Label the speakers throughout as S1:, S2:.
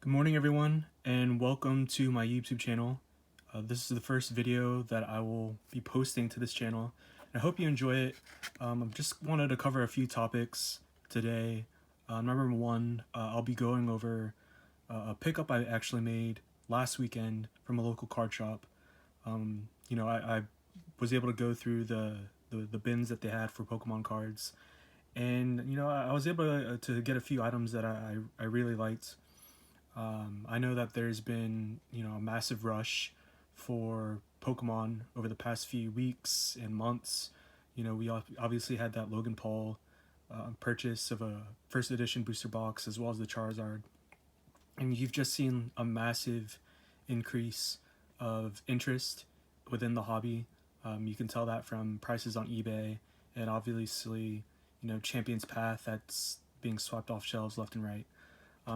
S1: Good morning everyone, and welcome to my YouTube channel. This is the first video that I will be posting to this channel. I hope you enjoy it. I just wanted to cover a few topics today. Number one, I'll be going over a pickup I actually made last weekend from a local card shop. I was able to go through the bins that they had for Pokemon cards, and I was able to get a few items that I really liked. I know that there's been, a massive rush for Pokemon over the past few weeks and months. We obviously had that Logan Paul purchase of a first edition booster box as well as the Charizard. And you've just seen a massive increase of interest within the hobby. You can tell that from prices on eBay and obviously, Champion's Path that's being swept off shelves left and right.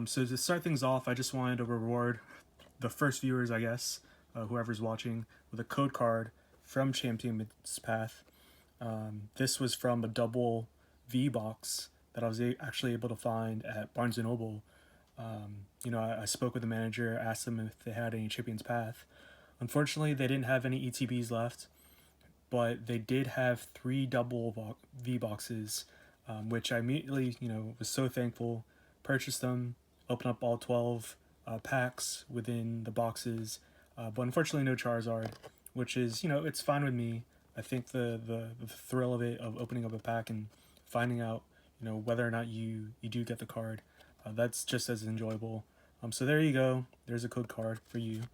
S1: So to start things off, I just wanted to reward the first viewers, I guess, whoever's watching, with a code card from Champion's Path. This was from a double V box that I was actually able to find at Barnes & Noble. I spoke with the manager, asked them if they had any Champion's Path. Unfortunately, they didn't have any ETBs left, but they did have 3 double V boxes, which I immediately, was so thankful. Purchased them, opened up all 12 packs within the boxes, but unfortunately no Charizard, which is, it's fine with me. I think the thrill of it, of opening up a pack and finding out, whether or not you do get the card, that's just as enjoyable. So there you go. There's a code card for you.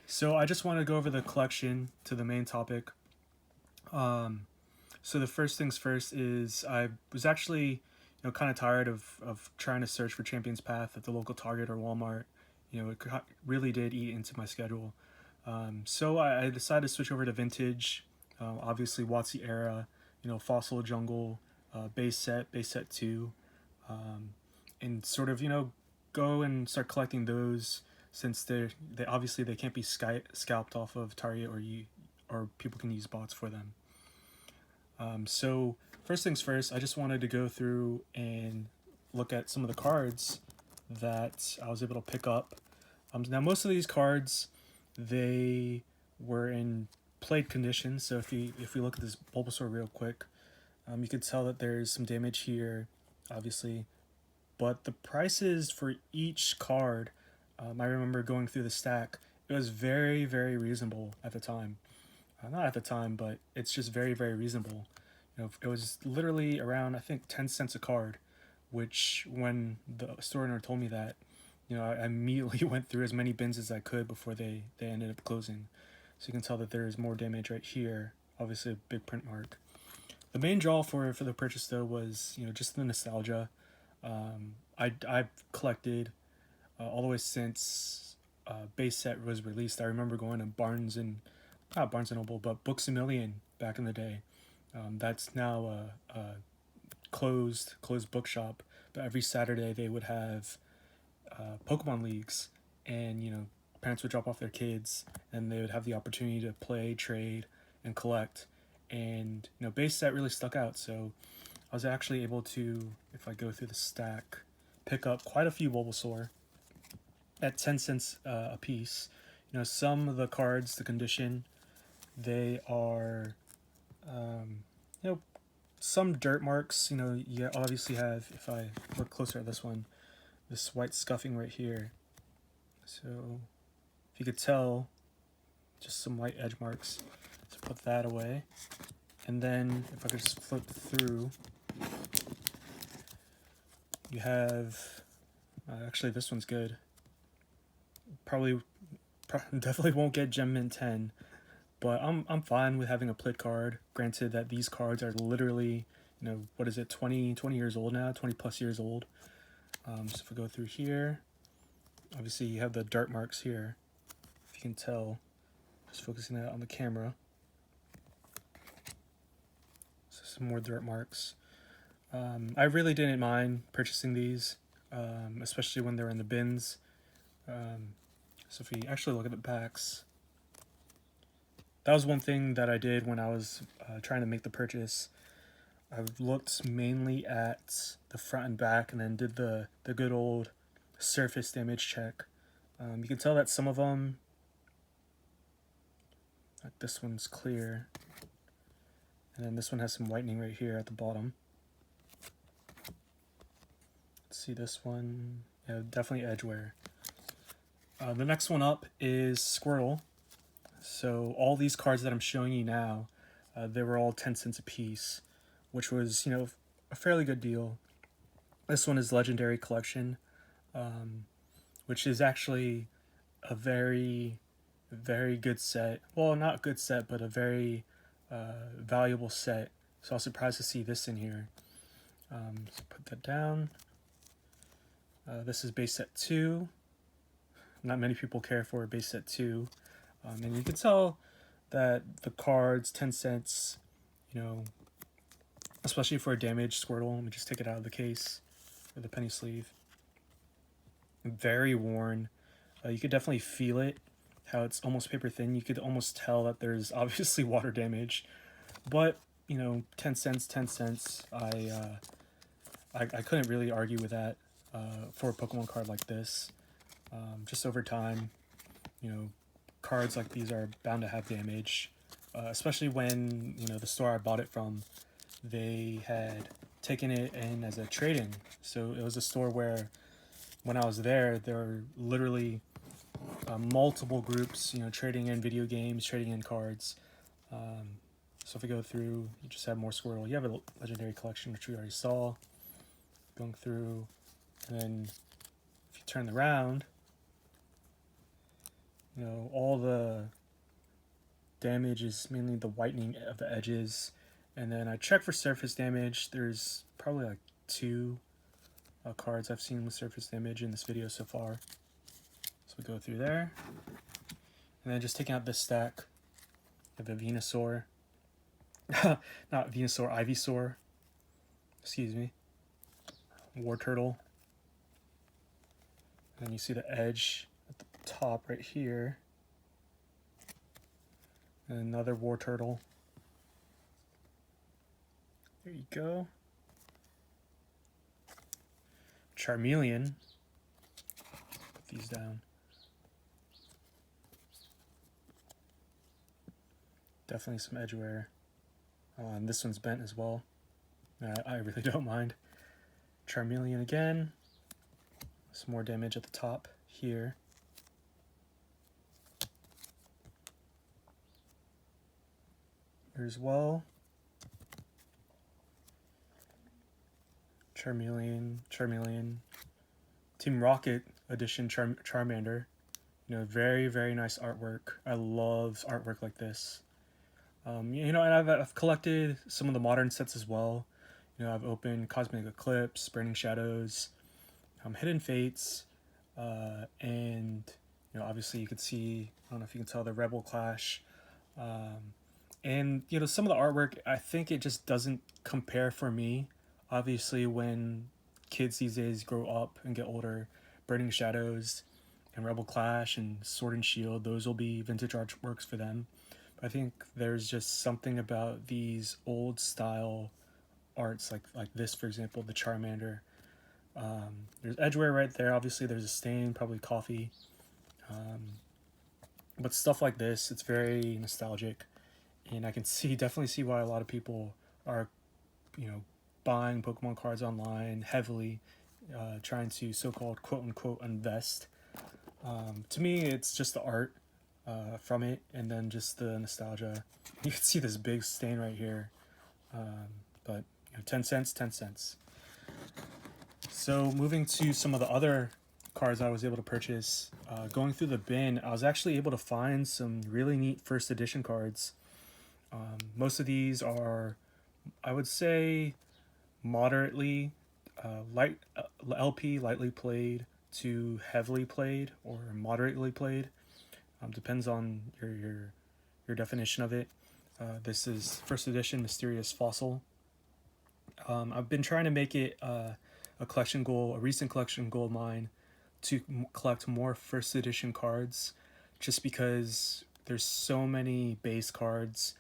S1: So I just want to go over the collection to the main topic. So the first things first is I was actually kind of tired of trying to search for Champion's Path at the local Target or Walmart. It really did eat into my schedule. So I decided to switch over to vintage, obviously WOTC era, Fossil Jungle, base set 2, and sort of, go and start collecting those, since they obviously they can't be scalped off of Target, or people can use bots for them. So first things first, I just wanted to go through and look at some of the cards that I was able to pick up. Now most of these cards, they were in played condition. So if we look at this Bulbasaur real quick, you can tell that there's some damage here, obviously, but the prices for each card, I remember going through the stack, it was very, very reasonable at the time. Not at the time, but it's just very, very reasonable. It was literally around, I think, 10 cents a card, which when the store owner told me that, I immediately went through as many bins as I could before they ended up closing. So you can tell that there's more damage right here, obviously a big print mark. The main draw for the purchase, though, was, just the nostalgia. I've collected all the way since base set was released. I remember going to not Barnes & Noble, but Books A Million back in the day. That's now a closed bookshop, but every Saturday they would have Pokemon leagues, and parents would drop off their kids and they would have the opportunity to play, trade, and collect. And base set really stuck out, so I was actually able to, if I go through the stack, pick up quite a few Bulbasaur at 10 cents a piece. Some of the cards, the condition, they are some dirt marks. You obviously have, if I look closer at this one, this white scuffing right here. So if you could tell, just some white edge marks. So put that away. And then if I could just flip through, you have, actually this one's good. Definitely won't get Gem Mint 10, but I'm fine with having a plit card. Granted that these cards are literally, what is it, 20 years old now, 20 plus years old. So if we go through here, obviously you have the dirt marks here, if you can tell, just focusing that on the camera. So some more dirt marks. I really didn't mind purchasing these, especially when they're in the bins. So if we actually look at the packs, that was one thing that I did when I was trying to make the purchase. I looked mainly at the front and back, and then did the good old surface damage check. You can tell that some of them, like this one's clear, and then this one has some whitening right here at the bottom. Let's see this one, yeah, definitely edge wear. The next one up is Squirtle. So all these cards that I'm showing you now, they were all 10 cents a piece, which was, you know, a fairly good deal. This one is Legendary Collection, which is actually a very, very good set. Well, not good set, but a very valuable set. So I was surprised to see this in here. So put that down. This is base set 2. Not many people care for base set 2. And you can tell that the cards, 10 cents, you know, especially for a damaged Squirtle. Let me just take it out of the case with the penny sleeve. Very worn. You could definitely feel it, how it's almost paper thin. You could almost tell that there's obviously water damage. But, you know, 10 cents, 10 cents. I couldn't really argue with that for a Pokemon card like this. Just over time, you know, cards like these are bound to have damage, especially when, you know, the store I bought it from, they had taken it in as a trade-in. So it was a store where when I was there were literally multiple groups, you know, trading in video games, trading in cards. So if we go through, you just have more Squirtle. You have a Legendary Collection, which we already saw. Going through, and then if you turn around, you know, all the damage is mainly the whitening of the edges. And then I checked for surface damage. There's probably like 2 cards I've seen with surface damage in this video so far. So we go through there. And then just taking out this stack of the Venusaur. Not Venusaur, Ivysaur. Excuse me. War Turtle. And then you see the edge at the top right here. And another War Turtle. There you go. Charmeleon. Put these down. Definitely some edge wear. And this one's bent as well. I really don't mind. Charmeleon again. Some more damage at the top here. Here as well. Charmeleon. Team Rocket edition Charmander. You know, very, very nice artwork. I love artwork like this. You know, and I've collected some of the modern sets as well. You know, I've opened Cosmic Eclipse, Burning Shadows, Hidden Fates, and, you know, obviously you could see, I don't know if you can tell, the Rebel Clash. And, you know, some of the artwork, I think it just doesn't compare for me. Obviously, when kids these days grow up and get older, Burning Shadows and Rebel Clash and Sword and Shield, those will be vintage artworks for them. But I think there's just something about these old style arts, like this, for example, the Charmander. There's edgeware right there. Obviously, there's a stain, probably coffee. But stuff like this, it's very nostalgic. And I can definitely see why a lot of people are, you know, buying Pokemon cards online heavily, trying to so-called quote-unquote invest. To me, it's just the art from it, and then just the nostalgia. You can see this big stain right here. But you know, 10 cents, 10 cents. So moving to some of the other cards I was able to purchase, going through the bin, I was actually able to find some really neat first edition cards. Most of these are, I would say, moderately LP, lightly played, to heavily played, or moderately played. Depends on your definition of it. This is first edition Mysterious Fossil. I've been trying to make it a collection goal, a recent collection goal of mine, to collect more first edition cards, just because there's so many base cards,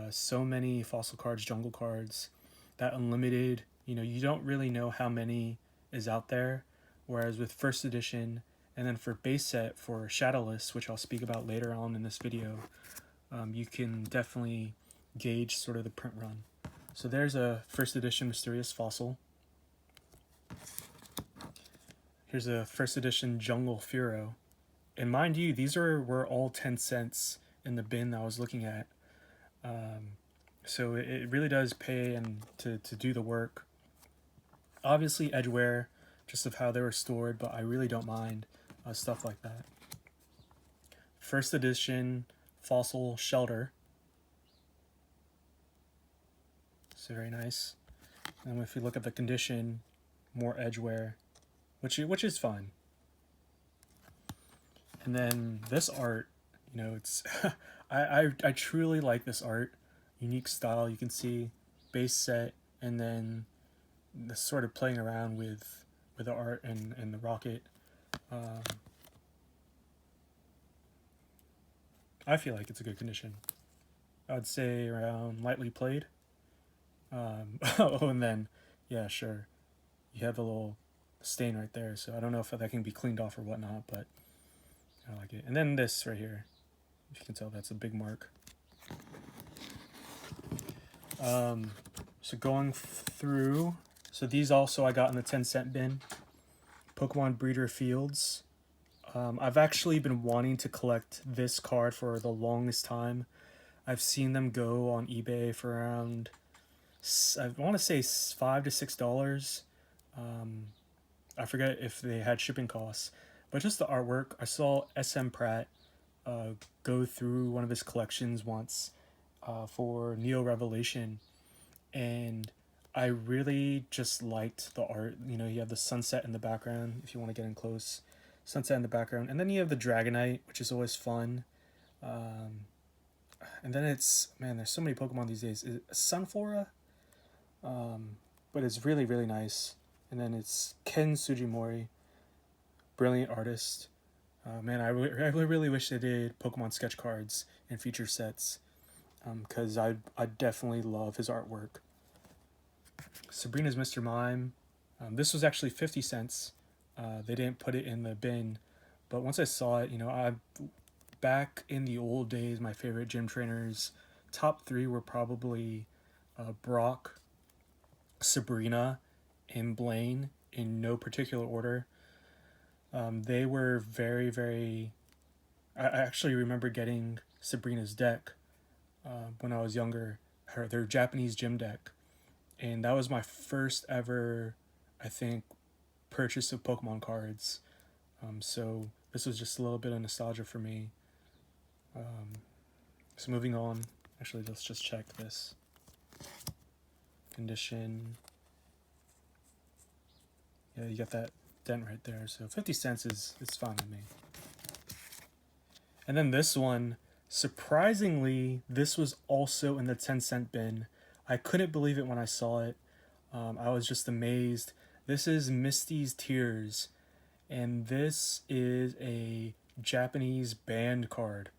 S1: so many fossil cards, jungle cards, that unlimited, you know, you don't really know how many is out there, whereas with first edition and then for base set for Shadowless, which I'll speak about later on in this video, you can definitely gauge sort of the print run. So there's a first edition Mysterious Fossil. Here's a first edition Jungle Furo. And mind you, these were all 10 cents in the bin I was looking at. So it really does pay and to do the work. Obviously edgeware, just of how they were stored, but I really don't mind stuff like that. First edition Fossil Shelter. So very nice. And if you look at the condition, more edgeware, which is fine. And then this art, you know, it's I truly like this art. Unique style, you can see base set, and then the sort of playing around with the art and the rocket. I feel like it's a good condition. I'd say around lightly played. Oh, and then, yeah, sure, you have a little stain right there, so I don't know if that can be cleaned off or whatnot, but I like it. And then this right here, if you can tell, that's a big mark. So going through, so these also I got in the 10-cent bin. Pokemon Breeder Fields. I've actually been wanting to collect this card for the longest time. I've seen them go on eBay for around, I want to say $5 to $6. I forget if they had shipping costs, but just the artwork. I saw SM Pratt go through one of his collections once for Neo Revelation, and I really just liked the art. You know, you have the sunset in the background if you want to get in close. Sunset in the background, and then you have the Dragonite, which is always fun. And then it's, man, there's so many Pokemon these days. Sunflora, but it's really, really nice. And then it's Ken Sugimori, brilliant artist. Man, I really wish they did Pokemon sketch cards and feature sets, because I definitely love his artwork. Sabrina's Mr. Mime. This was actually 50 cents. They didn't put it in the bin, but once I saw it, you know, back in the old days, my favorite gym trainers, top 3 were probably Brock, Sabrina, and Blaine, in no particular order. They were very, very... I actually remember getting Sabrina's deck when I was younger, their Japanese gym deck, and that was my first ever, I think, purchase of Pokemon cards. So this was just a little bit of nostalgia for me. So moving on, actually let's just check this condition. Yeah, you got that dent right there, so 50 cents it's fine with me. And then this one, surprisingly, this was also in the 10-cent bin. I couldn't believe it when I saw it. I was just amazed. This is Misty's Tears, and this is a Japanese band card.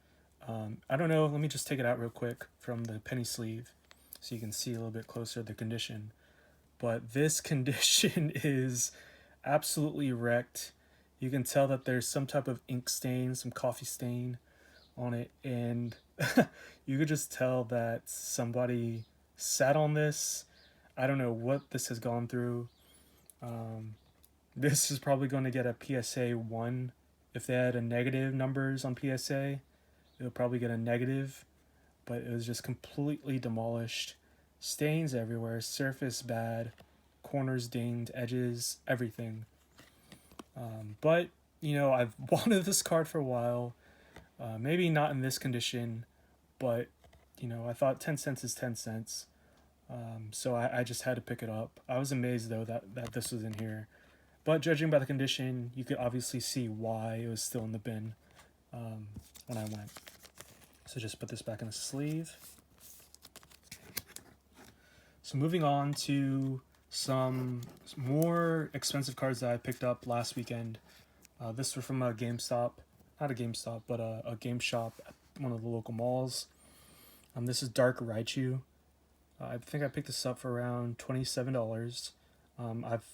S1: I don't know, let me just take it out real quick from the penny sleeve so you can see a little bit closer the condition. But this condition is absolutely wrecked. You can tell that there's some type of ink stain, some coffee stain on it, and you could just tell that somebody sat on this. I don't know what this has gone through. This is probably going to get a PSA 1. If they had a negative numbers on PSA, it'll probably get a negative, but it was just completely demolished. Stains everywhere, surface bad, corners dinged, edges, everything. But, you know, I've wanted this card for a while. Maybe not in this condition, but, you know, I thought 10 cents is 10 cents. So I just had to pick it up. I was amazed, though, that this was in here. But judging by the condition, you could obviously see why it was still in the bin when I went. So just put this back in the sleeve. So moving on to some more expensive cards that I picked up last weekend. This were from a GameStop. Not a GameStop, but a game shop at one of the local malls. This is Dark Raichu. I think I picked this up for around $27. I've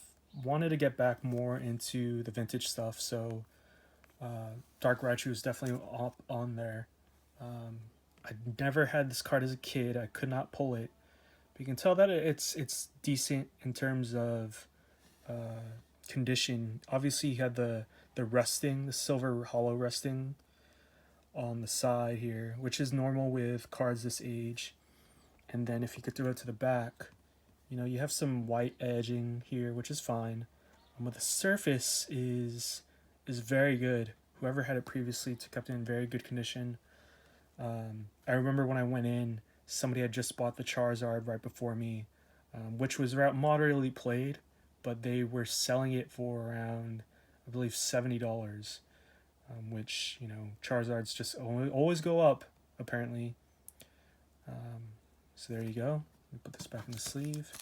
S1: wanted to get back more into the vintage stuff, so Dark Raichu is definitely up on there. I never had this card as a kid. I could not pull it. But you can tell that it's decent in terms of condition. Obviously, you had the resting, the silver hollow resting on the side here, which is normal with cards this age. And then if you could throw it to the back, you have some white edging here, which is fine. But the surface is very good. Whoever had it previously kept it in very good condition. I remember when I went in, somebody had just bought the Charizard right before me, which was moderately played, but they were selling it for around, I believe, $70, which, Charizards just always go up, apparently. So there you go. Let me put this back in the sleeve.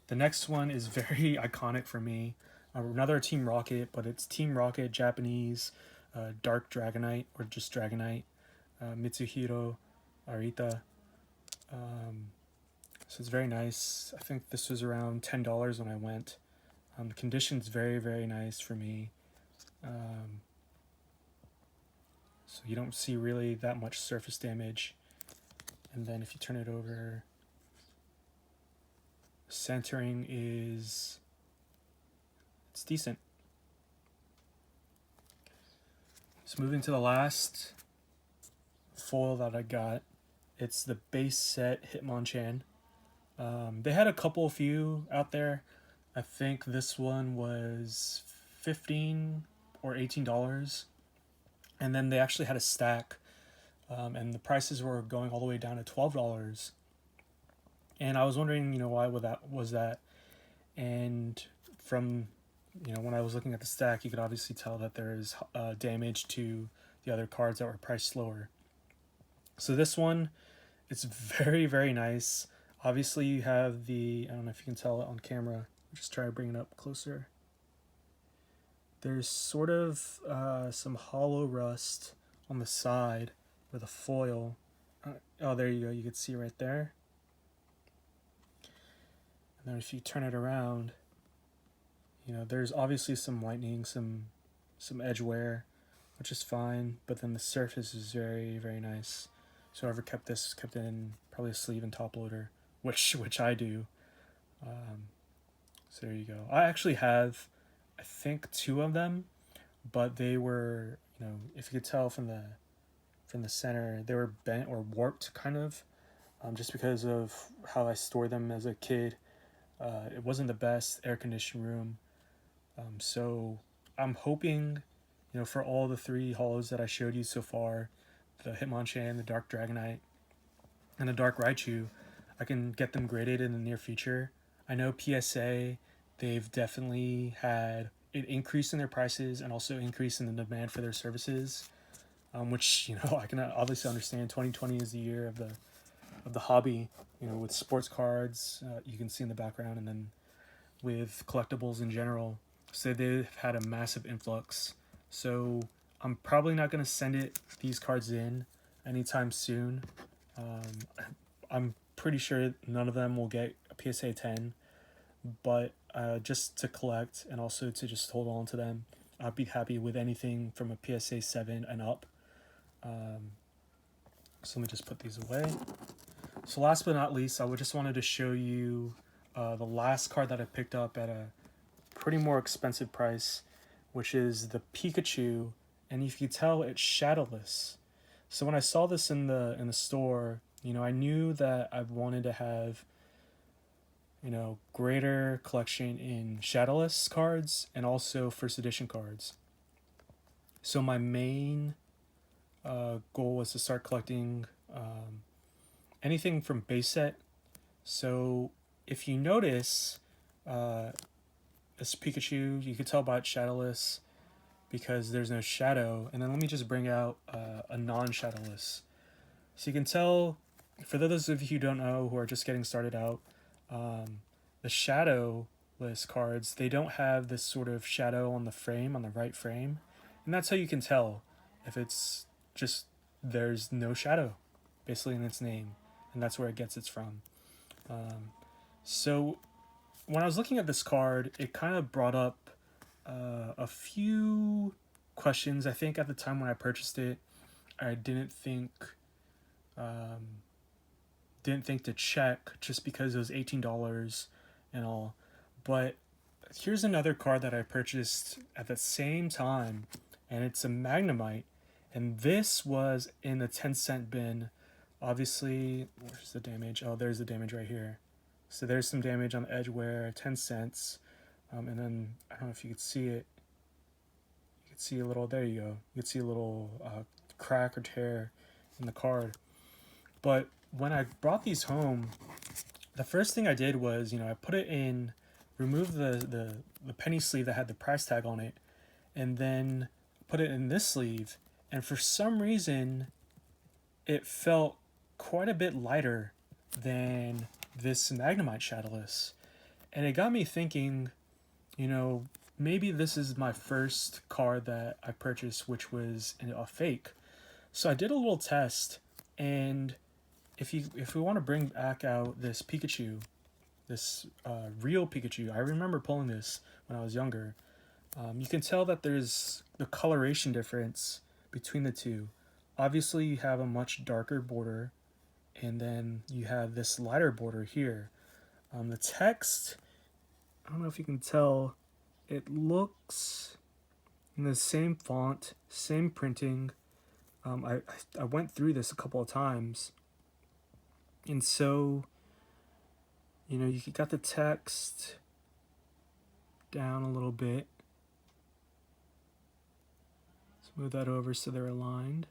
S1: The next one is very iconic for me. Another Team Rocket, but it's Team Rocket Japanese Dark Dragonite, or just Dragonite, Mitsuhiro Arita. So it's very nice. I think this was around $10 when I went. The condition's very, very nice for me. So you don't see really that much surface damage. And then if you turn it over, centering it's decent. So moving to the last foil that I got, it's the base set Hitmonchan. They had a few out there. I think this one was $15 or $18, and then they actually had a stack, and the prices were going all the way down to $12. And I was wondering, why was that? And from when I was looking at the stack, you could obviously tell that there is damage to the other cards that were priced lower. So this one, it's very, very nice. Obviously, you have I don't know if you can tell it on camera. I'll just try to bring it up closer. There's sort of some hollow rust on the side where the foil. Oh, there you go. You can see right there. And then if you turn it around, there's obviously some whitening, some edge wear, which is fine. But then the surface is very, very nice. So whoever kept it in probably a sleeve and top loader, which I do. So there you go. I actually have, I think, 2 of them, but they were, if you could tell from the center, they were bent or warped kind of, just because of how I stored them as a kid. It wasn't the best air-conditioned room. So I'm hoping, for all the 3 hollows that I showed you so far, the Hitmonchan, the Dark Dragonite, and the Dark Raichu, I can get them graded in the near future. I know PSA, they've definitely had an increase in their prices and also increase in the demand for their services, which, I can obviously understand. 2020 is the year of the hobby, with sports cards, you can see in the background, and then with collectibles in general. So they've had a massive influx. So I'm probably not going to send these cards in anytime soon. I'm pretty sure none of them will get a PSA 10, but just to collect and also to just hold on to them, I'd be happy with anything from a PSA 7 and up. So let me just put these away. So last but not least, I just wanted to show you the last card that I picked up at a pretty more expensive price, which is the Pikachu, and if you can tell, it's Shadowless. So when I saw this in the store, I knew that I wanted to have, greater collection in Shadowless cards and also first edition cards. So my main goal was to start collecting anything from base set. So if you notice, this Pikachu, you could tell by its Shadowless because there's no shadow. And then let me just bring out a non-Shadowless. So you can tell, for those of you who don't know, who are just getting started out, the Shadowless cards, they don't have this sort of shadow on the frame, on the right frame. And that's how you can tell if it's just, there's no shadow, basically, in its name. And that's where it gets its from. So when I was looking at this card, it kind of brought up a few questions. I think at the time when I purchased it, I um, didn't think to check just because it was $18 and all. But here's another card that I purchased at the same time, and it's a Magnemite, and this was in the 10-cent bin. Obviously, where's the damage? Oh, there's the damage right here. So there's some damage on the edge wear, 10 cents. And then, I don't know if you could see it. You could see a little, there you go. You could see a little crack or tear in the card. But when I brought these home, the first thing I did was, I put it in, removed the penny sleeve that had the price tag on it, and then put it in this sleeve. And for some reason, it felt quite a bit lighter than this Magnemite Shadowless. And it got me thinking, maybe this is my first card that I purchased which was a fake. So I did a little test, and if we want to bring back out this Pikachu, this real Pikachu, I remember pulling this when I was younger. You can tell that there's the coloration difference between the two. Obviously, you have a much darker border, and then you have this lighter border here. The text, I don't know if you can tell, it looks in the same font, same printing. I went through this a couple of times, and so you got the text down a little bit. Let's move that over so they're aligned.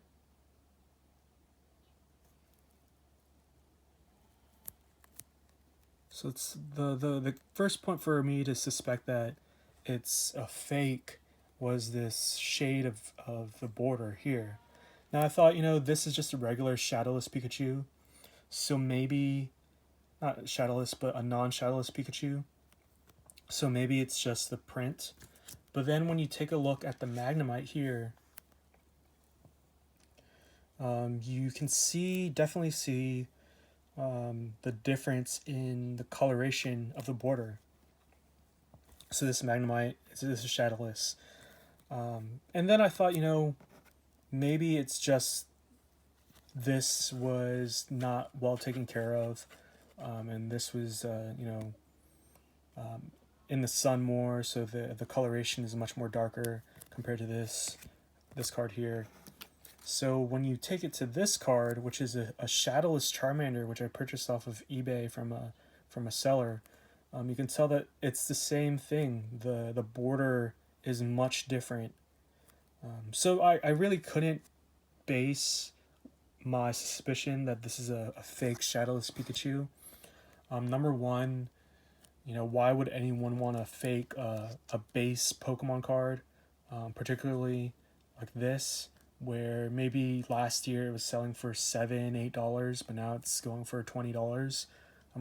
S1: So it's the first point for me to suspect that it's a fake was this shade of the border here. Now I thought, this is just a regular Shadowless Pikachu. So maybe, not Shadowless, but a non-Shadowless Pikachu. So maybe it's just the print. But then when you take a look at the Magnemite here, you can definitely see the difference in the coloration of the border. So this Magnemite, this is Shadowless. And then I thought, maybe it's just this was not well taken care of, and this was, in the sun more, so the coloration is much more darker compared to this card here. So when you take it to this card, which is a Shadowless Charmander, which I purchased off of eBay from a seller, you can tell that it's the same thing. The border is much different. So I really couldn't base my suspicion that this is a fake Shadowless Pikachu. Number one, why would anyone want to fake a base Pokemon card, particularly like this, where maybe last year it was selling for $7-8, but now it's going for $20.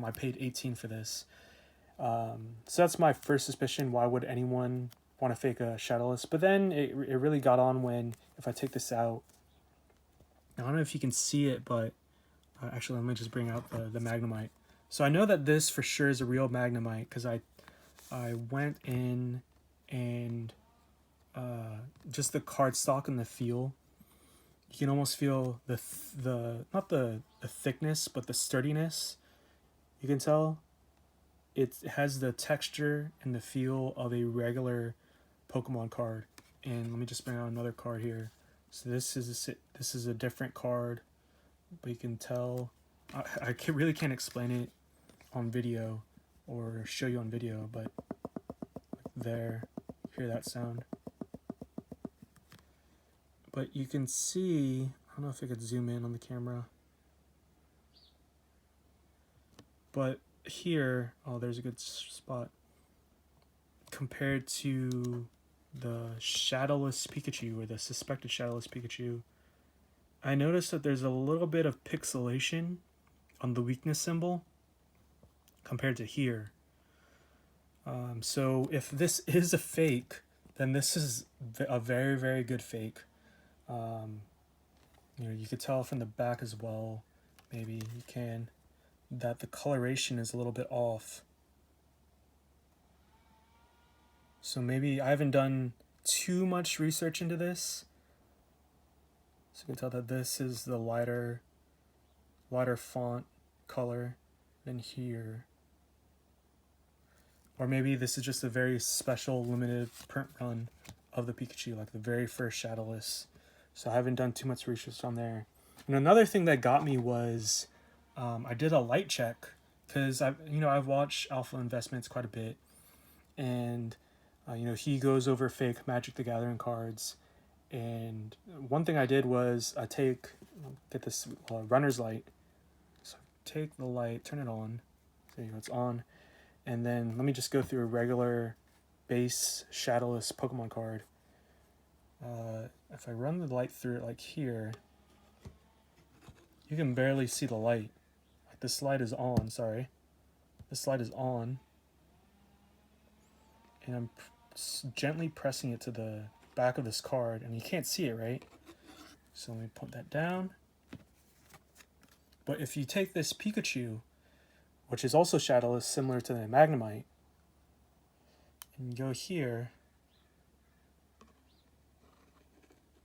S1: I paid $18 for this. So that's my first suspicion. Why would anyone want to fake a Shadowless? But then it really got on when, if I take this out, I don't know if you can see it, but actually let me just bring out the Magnemite. So I know that this for sure is a real Magnemite because I went in and just the cardstock and the feel. You can almost feel not the thickness, but the sturdiness. You can tell it has the texture and the feel of a regular Pokemon card. And let me just bring out another card here. So this is a different card, but you can tell I really can't explain it on video or show you on video, but there, hear that sound. But you can see, I don't know if I could zoom in on the camera, but here, oh, there's a good spot. Compared to the Shadowless Pikachu, or the suspected Shadowless Pikachu, I noticed that there's a little bit of pixelation on the weakness symbol compared to here. So if this is a fake, then this is a very, very good fake. You could tell from the back as well, maybe you can, that the coloration is a little bit off. So maybe I haven't done too much research into this. So you can tell that this is the lighter font color than here. Or maybe this is just a very special limited print run of the Pikachu, like the very first Shadowless. So I haven't done too much research on there. And another thing that got me was I did a light check because I've watched Alpha Investments quite a bit, and he goes over fake Magic the Gathering cards. And one thing I did was get this runner's light. So take the light, turn it on. There you go, it's on. And then let me just go through a regular base Shadowless Pokemon card. If I run the light through it like here, you can barely see the light. Like this light is on, sorry. This light is on. And I'm gently pressing it to the back of this card, and you can't see it, right? So let me put that down. But if you take this Pikachu, which is also Shadowless, similar to the Magnemite, and go here,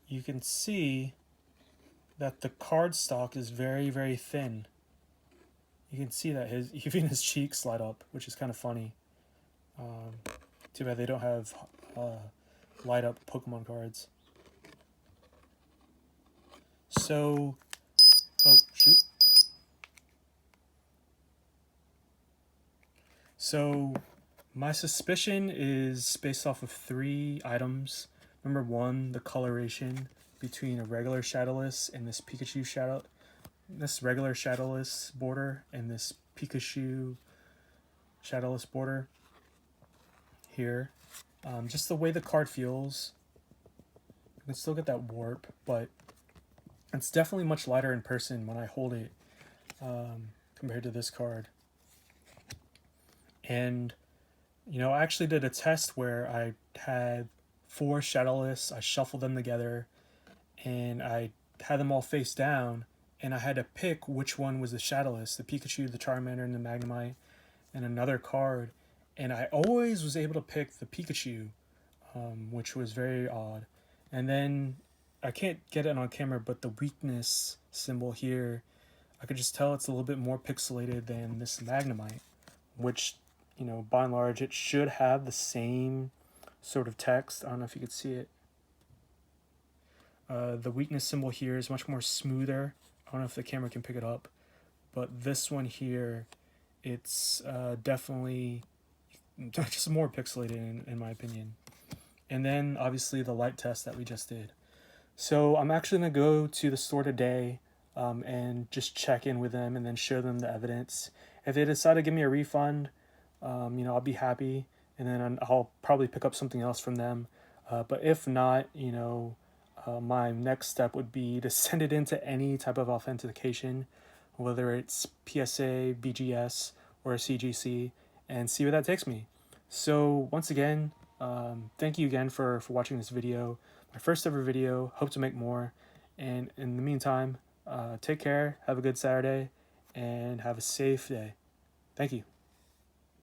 S1: you can see that the cardstock is very, very thin. You can see that even his cheeks light up, which is kind of funny. Too bad they don't have light up Pokemon cards. So, oh shoot. So my suspicion is based off of 3 items. Number 1, the coloration between a regular Shadowless and this this regular Shadowless border and this Pikachu Shadowless border here. Just the way the card feels. You can still get that warp, but it's definitely much lighter in person when I hold it compared to this card. And I actually did a test where I had 4 Shadowless, I shuffled them together, and I had them all face down, and I had to pick which one was the Shadowless, the Pikachu, the Charmander, and the Magnemite, and another card. And I always was able to pick the Pikachu, which was very odd. And then, I can't get it on camera, but the weakness symbol here, I could just tell it's a little bit more pixelated than this Magnemite, which, by and large, it should have the same sort of text. I don't know if you could see it. The weakness symbol here is much more smoother. I don't know if the camera can pick it up, but this one here, it's definitely just more pixelated in my opinion. And then obviously the light test that we just did. So I'm actually going to go to the store today and just check in with them and then show them the evidence. If they decide to give me a refund, I'll be happy, and then I'll probably pick up something else from them. But if not, my next step would be to send it into any type of authentication, whether it's PSA, BGS, or a CGC, and see where that takes me. So once again, thank you again for watching this video. My first ever video, hope to make more. And in the meantime, take care, have a good Saturday, and have a safe day. Thank you.